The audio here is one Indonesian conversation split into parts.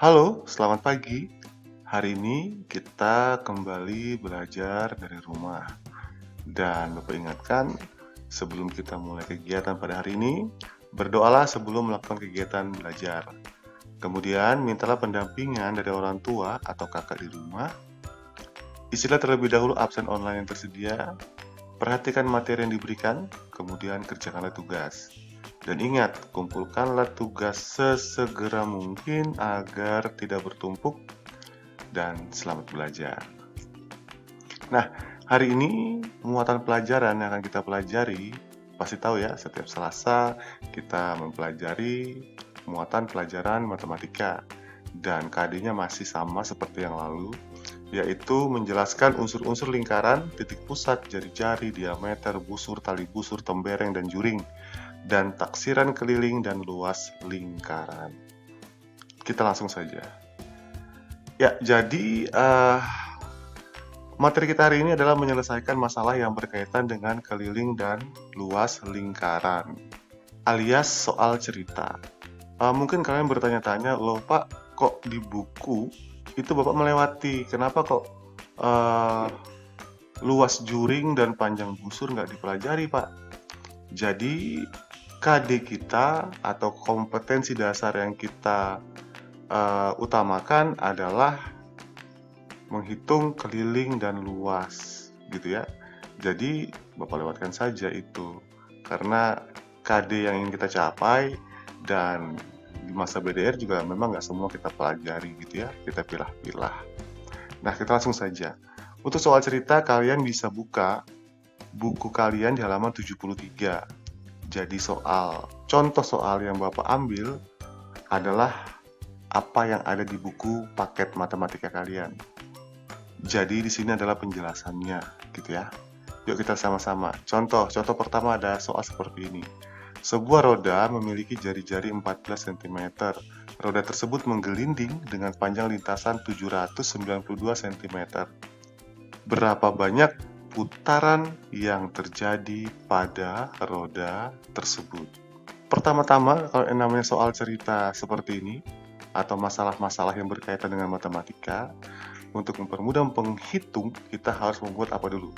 Halo, selamat pagi. Hari ini kita kembali belajar dari rumah. Dan Bapak ingatkan, sebelum kita mulai kegiatan pada hari ini, berdoalah sebelum melakukan kegiatan belajar. Kemudian, mintalah pendampingan dari orang tua atau kakak di rumah. Isilah terlebih dahulu absen online yang tersedia. Perhatikan materi yang diberikan, kemudian kerjakanlah tugas. Dan ingat, kumpulkanlah tugas sesegera mungkin agar tidak bertumpuk dan selamat belajar. Nah, hari ini muatan pelajaran yang akan kita pelajari, pasti tahu ya, setiap Selasa kita mempelajari muatan pelajaran matematika. Dan KD-nya masih sama seperti yang lalu, yaitu menjelaskan unsur-unsur lingkaran, titik pusat, jari-jari, diameter, busur, tali busur, tembereng, dan juring, dan taksiran keliling dan luas lingkaran. Kita langsung saja. Ya, jadi materi kita hari ini adalah menyelesaikan masalah yang berkaitan dengan keliling dan luas lingkaran, alias soal cerita. Mungkin kalian bertanya-tanya, loh Pak, kok di buku itu Bapak melewati, kenapa kok luas juring dan panjang busur nggak dipelajari Pak? Jadi KD kita atau kompetensi dasar yang kita utamakan adalah menghitung keliling dan luas, gitu ya. Jadi Bapak lewatkan saja itu, karena KD yang ingin kita capai dan di masa BDR juga memang nggak semua kita pelajari gitu ya, kita pilah-pilah. Nah, kita langsung saja. Untuk soal cerita, kalian bisa buka buku kalian di halaman 73. Jadi contoh soal yang Bapak ambil adalah apa yang ada di buku paket matematika kalian. Jadi di sini adalah penjelasannya, gitu ya. Yuk kita sama-sama. Contoh pertama ada soal seperti ini. Sebuah roda memiliki jari-jari 14 cm. Roda tersebut menggelinding dengan panjang lintasan 792 cm. Berapa banyak putaran yang terjadi pada roda tersebut? Pertama-tama, kalau yang namanya soal cerita seperti ini, atau masalah-masalah yang berkaitan dengan matematika, untuk mempermudah penghitung, kita harus membuat apa dulu?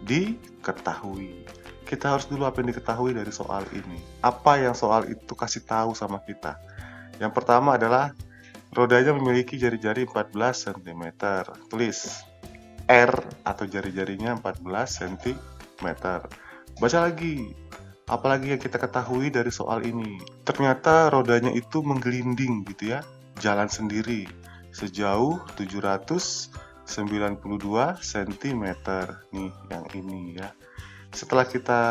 Diketahui. Kita harus dulu apa yang diketahui dari soal ini. Apa yang soal itu kasih tahu sama kita? Yang pertama adalah rodanya memiliki jari-jari 14 cm. Tulis R atau jari-jarinya 14 cm. Baca lagi. Apalagi yang kita ketahui dari soal ini? Ternyata rodanya itu menggelinding gitu ya, jalan sendiri sejauh 792 cm. Nih, yang ini ya. Setelah kita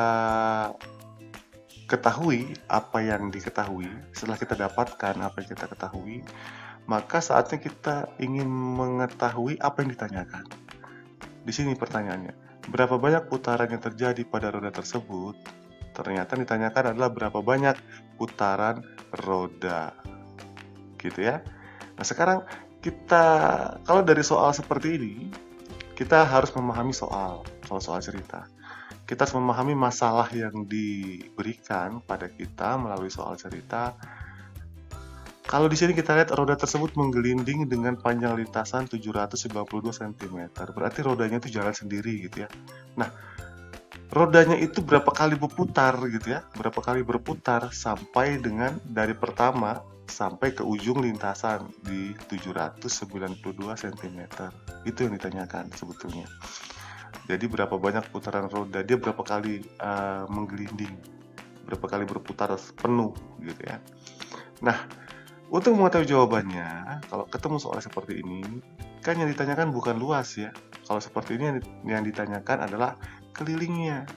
ketahui apa yang diketahui, setelah kita dapatkan apa yang kita ketahui, maka saatnya kita ingin mengetahui apa yang ditanyakan. Di sini pertanyaannya, berapa banyak putaran yang terjadi pada roda tersebut? Ternyata ditanyakan adalah berapa banyak putaran roda. Gitu ya. Nah, sekarang kalau dari soal seperti ini, kita harus memahami soal cerita. Kita harus memahami masalah yang diberikan pada kita melalui soal cerita. Kalau di sini kita lihat roda tersebut menggelinding dengan panjang lintasan 792 cm. Berarti rodanya itu jalan sendiri gitu ya. Nah, rodanya itu berapa kali berputar gitu ya. Berapa kali berputar sampai dengan dari pertama sampai ke ujung lintasan di 792 cm. Itu yang ditanyakan sebetulnya. Jadi berapa banyak putaran roda, dia berapa kali menggelinding, berapa kali berputar penuh gitu ya. Nah, untuk mengetahui jawabannya, kalau ketemu soal seperti ini, kan yang ditanyakan bukan luas ya. Kalau seperti ini yang ditanyakan adalah kelilingnya,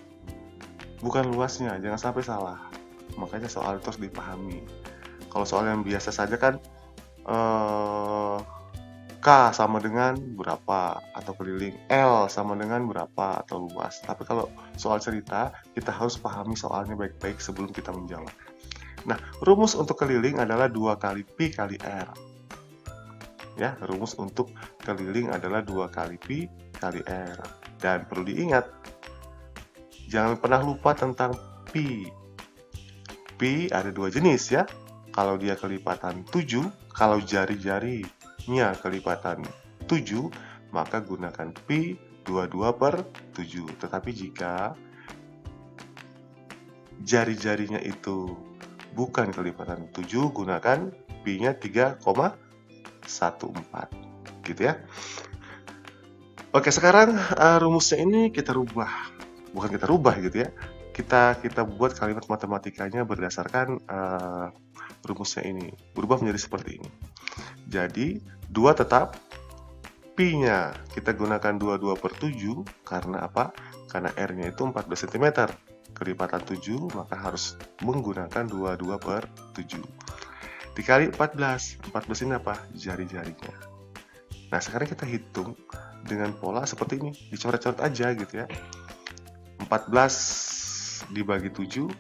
bukan luasnya, jangan sampai salah. Makanya soal itu harus dipahami. Kalau soal yang biasa saja kan K sama dengan berapa atau keliling, L sama dengan berapa atau luas. Tapi kalau soal cerita, kita harus pahami soalnya baik-baik sebelum kita menjawab. Nah, rumus untuk keliling adalah 2 kali Pi kali R. Ya, rumus untuk keliling adalah 2 kali Pi kali R. Dan perlu diingat, jangan pernah lupa tentang Pi. Pi ada 2 jenis ya. Kalau dia kelipatan 7 Kalau jari-jarinya kelipatan 7, maka gunakan pi 22/7. Tetapi jika jari-jarinya itu bukan kelipatan 7, gunakan pi-nya 3,14. Gitu ya. Oke, sekarang rumusnya ini kita rubah. Bukan kita rubah gitu ya. Kita buat kalimat matematikanya berdasarkan rumusnya ini. Berubah menjadi seperti ini. Jadi 2 tetap, pi-nya kita gunakan 22/7 karena apa? Karena R-nya itu 14 cm. Kelipatan 7, maka harus menggunakan 22/7. Dikali 14. 14 ini apa? Jari-jarinya. Nah, sekarang kita hitung dengan pola seperti ini. Dicoret-coret aja gitu ya. 14 dibagi 7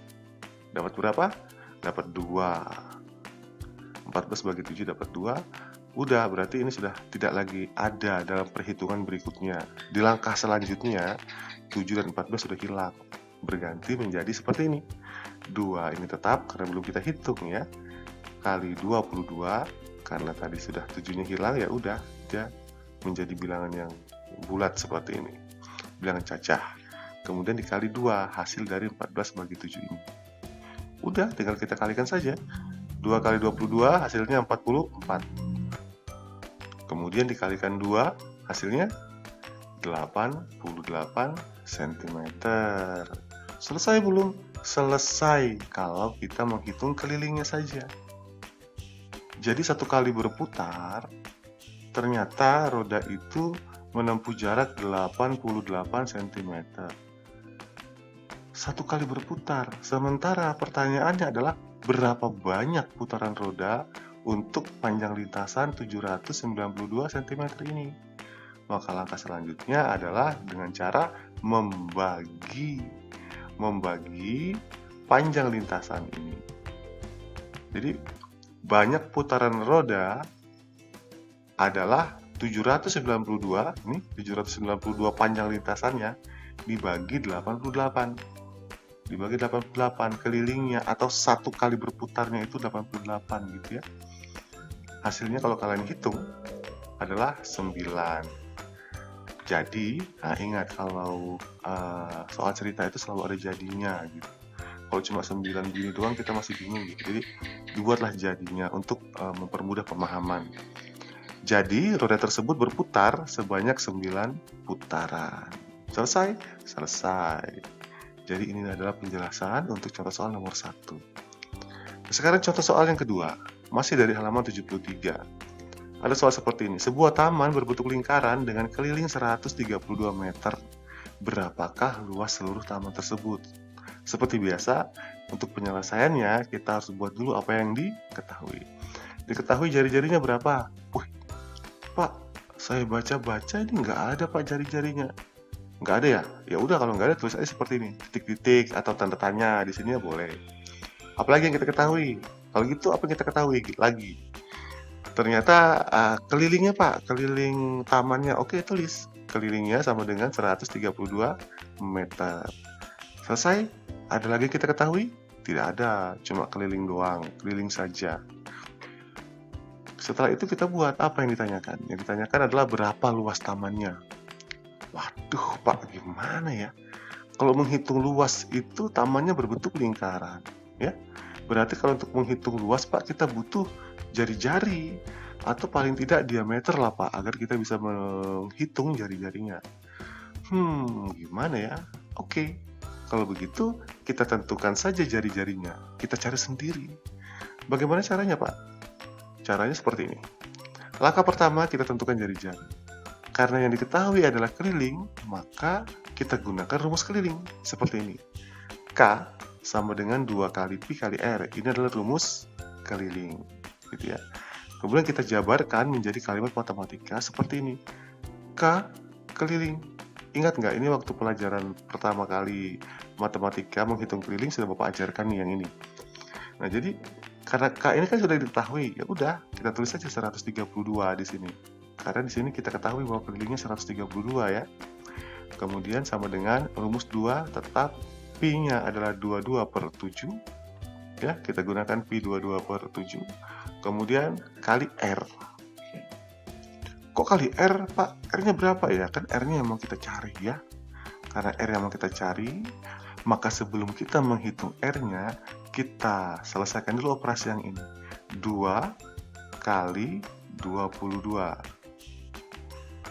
dapat berapa? Dapat 2. 14 bagi 7 dapat 2. Udah, berarti ini sudah tidak lagi ada dalam perhitungan berikutnya. Di langkah selanjutnya, 7 dan 14 sudah hilang. Berganti menjadi seperti ini. 2 ini tetap karena belum kita hitung ya. Kali 22, karena tadi sudah 7-nya hilang, ya udah, dia menjadi bilangan yang bulat seperti ini. Bilangan cacah. Kemudian dikali 2, hasil dari 14 bagi 7 ini. Udah, tinggal kita kalikan saja. 2 kali 22, hasilnya 44. Kemudian dikalikan 2, hasilnya 88 cm. Selesai belum? Selesai kalau kita menghitung kelilingnya saja. Jadi satu kali berputar, ternyata roda itu menempuh jarak 88 cm. Satu kali berputar. Sementara pertanyaannya adalah berapa banyak putaran roda untuk panjang lintasan 792 cm ini. Maka langkah selanjutnya adalah dengan cara membagi panjang lintasan ini. Jadi banyak putaran roda adalah 792, ini 792 panjang lintasannya dibagi 88. Dibagi 88 kelilingnya atau satu kali berputarnya itu 88 gitu ya. Hasilnya kalau kalian hitung adalah 9. Jadi, ingat kalau soal cerita itu selalu ada jadinya gitu. Kalau cuma 9 gini doang kita masih bingung gitu. Jadi, dibuatlah jadinya untuk mempermudah pemahaman. Jadi, roda tersebut berputar sebanyak 9 putaran. Selesai? Selesai. Jadi, ini adalah penjelasan untuk contoh soal nomor 1. Sekarang contoh soal yang kedua, masih dari halaman 73. Ada soal seperti ini. Sebuah taman berbentuk lingkaran dengan keliling 132 meter. Berapakah luas seluruh taman tersebut? Seperti biasa, untuk penyelesaiannya kita harus buat dulu apa yang diketahui. Diketahui jari-jarinya berapa? Wih, Pak, saya baca-baca ini nggak ada Pak jari-jarinya. Nggak ada ya? Ya udah, kalau nggak ada tulis aja seperti ini. Titik-titik atau tanda tanya di sini ya boleh. Apalagi yang kita ketahui? Kalau gitu apa yang kita ketahui lagi? Ternyata kelilingnya Pak, keliling tamannya, oke tulis. Kelilingnya sama dengan 132 meter. Selesai? Ada lagi yang kita ketahui? Tidak ada, cuma keliling doang, keliling saja. Setelah itu kita buat apa yang ditanyakan? Yang ditanyakan adalah berapa luas tamannya. Waduh Pak, gimana ya? Kalau menghitung luas itu tamannya berbentuk lingkaran, ya. Berarti kalau untuk menghitung luas Pak, kita butuh jari-jari atau paling tidak diameter lah Pak, agar kita bisa menghitung jari-jarinya. Gimana ya? Oke, kalau begitu kita tentukan saja jari-jarinya. Kita cari sendiri. Bagaimana caranya Pak? Caranya seperti ini. Langkah pertama kita tentukan jari-jari. Karena yang diketahui adalah keliling, maka kita gunakan rumus keliling seperti ini. K sama dengan 2 kali pi kali R. Ini adalah rumus keliling, gitu ya. Kemudian kita jabarkan menjadi kalimat matematika seperti ini. K keliling. Ingat nggak, ini waktu pelajaran pertama kali matematika menghitung keliling sudah Bapak ajarkan nih yang ini. Nah, jadi karena K ini kan sudah diketahui, ya udah kita tulis saja 132 di sini. Karena di sini kita ketahui bahwa kelilingnya 132 ya. Kemudian sama dengan rumus 2 tetap pi-nya adalah 22/7. Ya, kita gunakan pi 22/7. kemudian kali R. Kok kali R, Pak? R-nya berapa ya? Kan R-nya yang mau kita cari ya. Karena R yang mau kita cari, maka sebelum kita menghitung R-nya, kita selesaikan dulu operasi yang ini. 2 kali 22.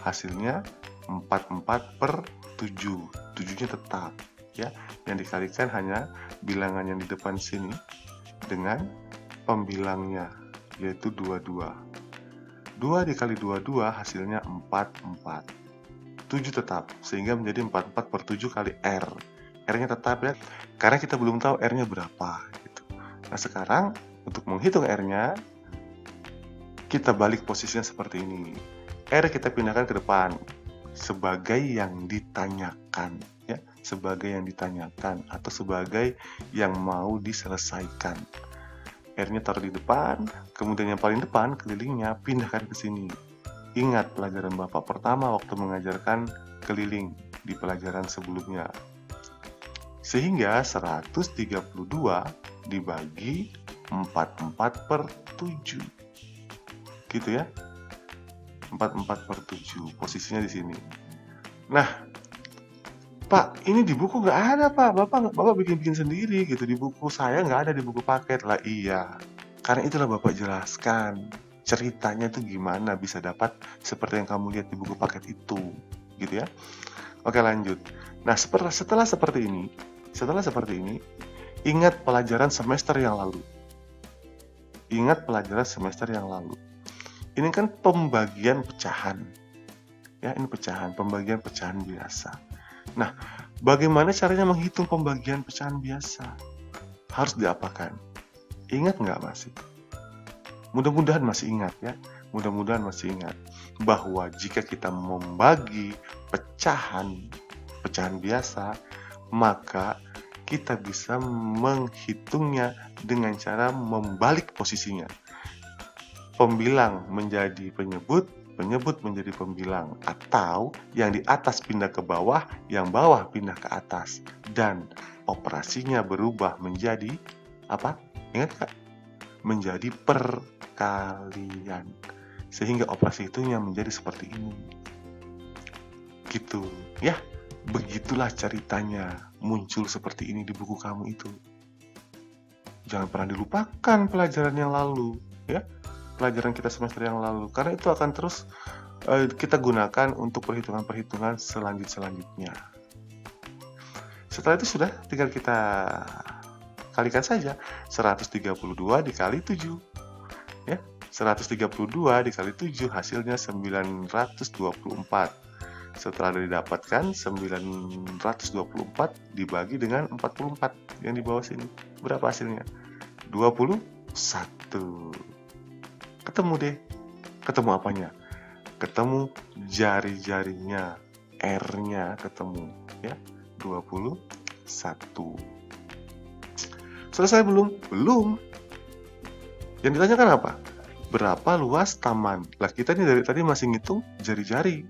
Hasilnya 44/7. 7-nya tetap ya. Yang dikalikan hanya bilangan yang di depan sini dengan pembilangnya, yaitu 22. 2 dikali 22 hasilnya 44. 7 tetap, sehingga menjadi 44/7 kali R. R-nya tetap ya, karena kita belum tahu R-nya berapa gitu. Nah sekarang untuk menghitung R-nya, kita balik posisinya seperti ini. R kita pindahkan ke depan sebagai yang ditanyakan ya, sebagai yang ditanyakan atau sebagai yang mau diselesaikan. R-nya taruh di depan, kemudian yang paling depan kelilingnya pindahkan ke sini. Ingat pelajaran Bapak pertama waktu mengajarkan keliling di pelajaran sebelumnya. Sehingga 132 dibagi 44/7. Gitu ya. 44/7, posisinya di sini. Nah, Pak, ini di buku nggak ada, Pak. Bapak bikin-bikin sendiri gitu. Di buku saya nggak ada, di buku paket. Lah iya, karena itulah Bapak jelaskan ceritanya tuh gimana bisa dapat seperti yang kamu lihat di buku paket itu, gitu ya. Oke, lanjut. Nah, setelah seperti ini, ingat pelajaran semester yang lalu. Ingat pelajaran semester yang lalu. Ini kan pembagian pecahan. Ya, ini pembagian pecahan biasa. Nah, bagaimana caranya menghitung pembagian pecahan biasa? Harus diapakan? Ingat nggak masih? Mudah-mudahan masih ingat ya. Mudah-mudahan masih ingat bahwa jika kita membagi pecahan biasa, maka kita bisa menghitungnya dengan cara membalik posisinya. Pembilang menjadi penyebut, penyebut menjadi pembilang, atau yang di atas pindah ke bawah, yang bawah pindah ke atas, dan operasinya berubah menjadi apa? Ingat Kak? Menjadi perkalian, sehingga operasi itunya menjadi seperti ini. Gitu ya. Begitulah ceritanya muncul seperti ini di buku kamu itu. Jangan pernah dilupakan pelajaran yang lalu ya. Pelajaran kita semester yang lalu, karena itu akan terus kita gunakan untuk perhitungan-perhitungan selanjutnya. Setelah itu sudah tinggal kita kalikan saja. 132 dikali 7 ya. 132 dikali 7 hasilnya 924. Setelah didapatkan 924 dibagi dengan 44 yang di bawah sini. Berapa hasilnya? 21. Ketemu deh. Ketemu apanya? Ketemu jari-jarinya. R-nya ketemu ya. 21. Selesai belum? Belum. Yang ditanyakan apa? Berapa luas taman? Lah kita nih dari tadi masih ngitung jari-jari.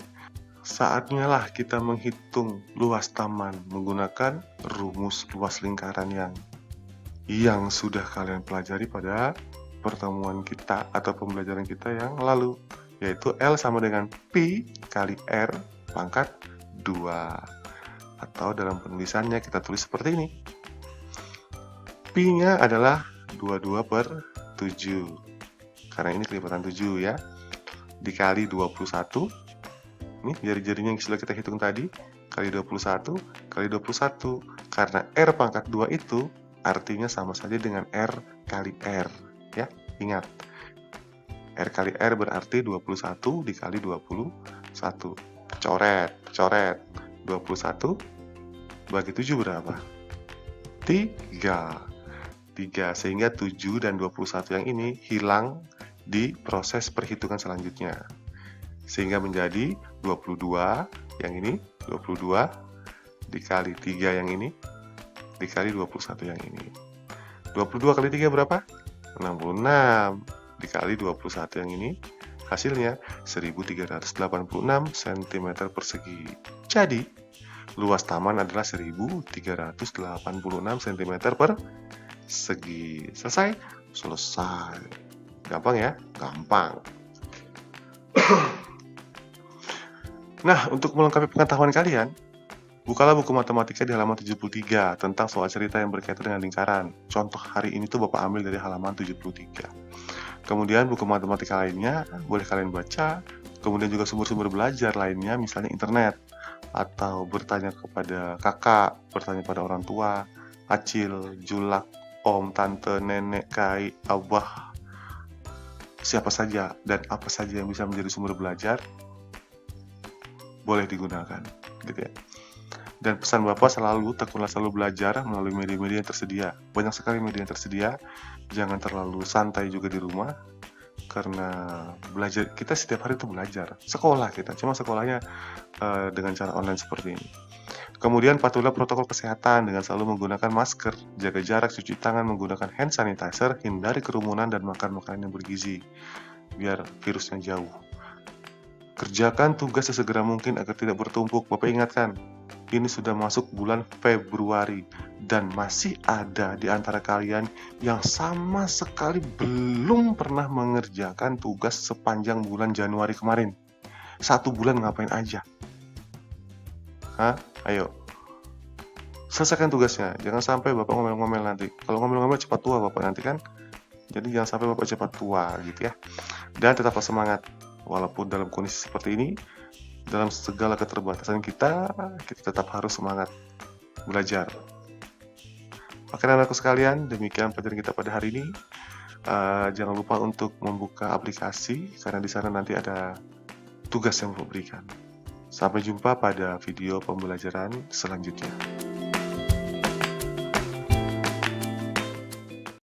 Saatnya lah kita menghitung luas taman menggunakan rumus luas lingkaran yang sudah kalian pelajari pada pertemuan kita atau pembelajaran kita yang lalu, yaitu L sama dengan Pi kali R pangkat 2. Atau dalam penulisannya kita tulis seperti ini. Pi-nya adalah 22/7. Karena ini kelipatan 7 ya. Dikali 21. Ini jari-jarinya yang sudah kita hitung tadi, kali 21, kali 21. Karena R pangkat 2 itu artinya sama saja dengan R kali R. Ya, ingat. R kali R berarti 21 dikali 21. Coret. 21 bagi 7 berapa? 3. Sehingga 7 dan 21 yang ini hilang di proses perhitungan selanjutnya. Sehingga menjadi 22 yang ini, 22 dikali 3 yang ini, dikali 21 yang ini. 22 kali 3 berapa? 66 dikali 21 yang ini, hasilnya 1386 cm persegi. Jadi, luas taman adalah 1386 cm persegi. Selesai? Selesai. Gampang ya? Gampang. Nah, untuk melengkapi pengetahuan kalian, bukalah buku matematika di halaman 73 tentang soal cerita yang berkaitan dengan lingkaran. Contoh hari ini tuh Bapak ambil dari halaman 73. Kemudian buku matematika lainnya boleh kalian baca, kemudian juga sumber-sumber belajar lainnya, misalnya internet, atau bertanya kepada kakak, bertanya pada orang tua, acil, julak, om, tante, nenek, kai, abah, siapa saja dan apa saja yang bisa menjadi sumber belajar boleh digunakan, gitu ya. Dan pesan Bapak selalu, tekunlah selalu belajar melalui media-media yang tersedia. Banyak sekali media yang tersedia, jangan terlalu santai juga di rumah, karena belajar kita setiap hari itu belajar. Sekolah kita, cuma sekolahnya dengan cara online seperti ini. Kemudian patuhilah protokol kesehatan dengan selalu menggunakan masker, jaga jarak, cuci tangan, menggunakan hand sanitizer, hindari kerumunan dan makan makanan yang bergizi, biar virusnya jauh. Kerjakan tugas sesegera mungkin agar tidak bertumpuk. Bapak ingatkan, ini sudah masuk bulan Februari dan masih ada di antara kalian yang sama sekali belum pernah mengerjakan tugas sepanjang bulan Januari kemarin. 1 bulan ngapain aja? Hah? Ayo. Selesaikan tugasnya. Jangan sampai Bapak ngomel-ngomel nanti. Kalau ngomel-ngomel cepat tua Bapak nanti kan. Jadi jangan sampai Bapak cepat tua gitu ya. Dan tetaplah semangat. Walaupun dalam kondisi seperti ini, dalam segala keterbatasan kita tetap harus semangat belajar. Oke anak-anakku sekalian, demikian pelajaran kita pada hari ini. Jangan lupa untuk membuka aplikasi, karena di sana nanti ada tugas yang Bapak berikan. Sampai jumpa pada video pembelajaran selanjutnya.